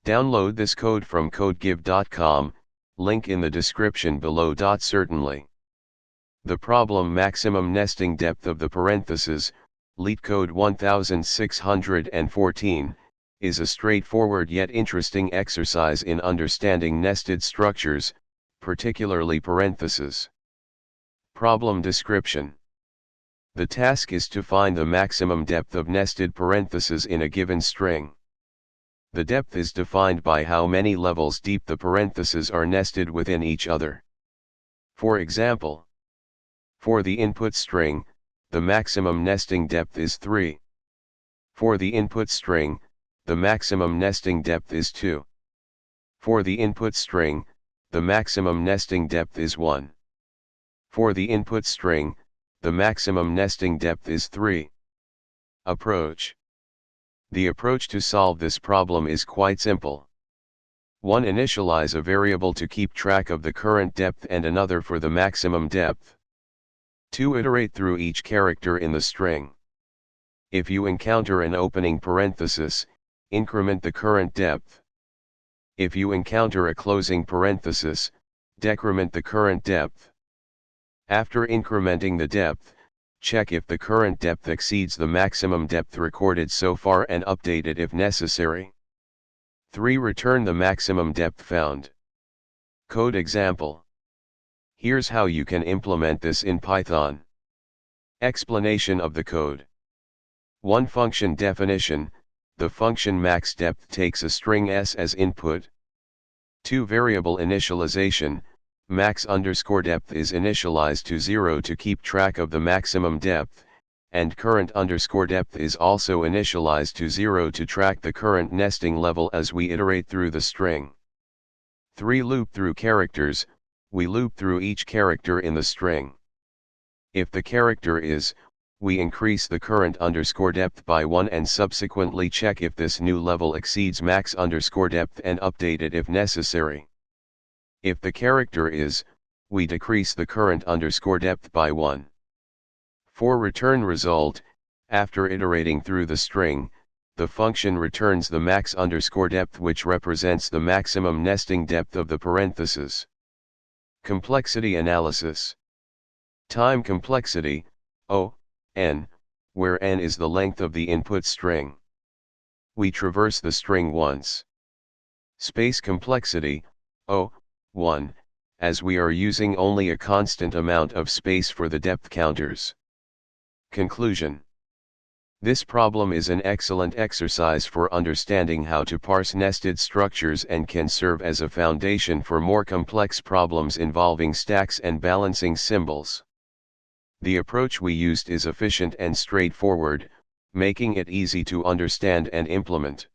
Download this code from codegive.com, link in the description below. Certainly. The problem maximum nesting depth of the parentheses, leetcode 1614, is a straightforward yet interesting exercise in understanding nested structures, particularly parentheses. Problem description. The task is to find the maximum depth of nested parentheses in a given string. The depth is defined by how many levels deep the parentheses are nested within each other. For example, for the input string, the maximum nesting depth is 3. For the input string, the maximum nesting depth is 2. For the input string, the maximum nesting depth is 1. For the input string, the maximum nesting depth is 3. Approach. The approach to solve this problem is quite simple. 1. Initialize a variable to keep track of the current depth and another for the maximum depth. 2. Iterate through each character in the string. If you encounter an opening parenthesis, increment the current depth. If you encounter a closing parenthesis, decrement the current depth. After incrementing the depth, check if the current depth exceeds the maximum depth recorded so far and update it if necessary. 3. Return the maximum depth found. Code example. Here's how you can implement this in Python. Explanation of the code. 1. Function definition. The function maxDepth takes a string s as input. 2. Variable initialization. Max_depth is initialized to 0 to keep track of the maximum depth, and current_depth is also initialized to 0 to track the current nesting level as we iterate through the string. 3. Loop through characters. We loop through each character in the string. If the character is, we increase the current_depth by 1 and subsequently check if this new level exceeds max_depth and update it if necessary. If the character is, we decrease the current_depth by 1. 4. Return result. After iterating through the string, the function returns the max_depth, which represents the maximum nesting depth of the parentheses. Complexity analysis. Time complexity, O, n, where n is the length of the input string. We traverse the string once. Space complexity, O, 1, as we are using only a constant amount of space for the depth counters. Conclusion. This problem is an excellent exercise for understanding how to parse nested structures and can serve as a foundation for more complex problems involving stacks and balancing symbols. The approach we used is efficient and straightforward, making it easy to understand and implement.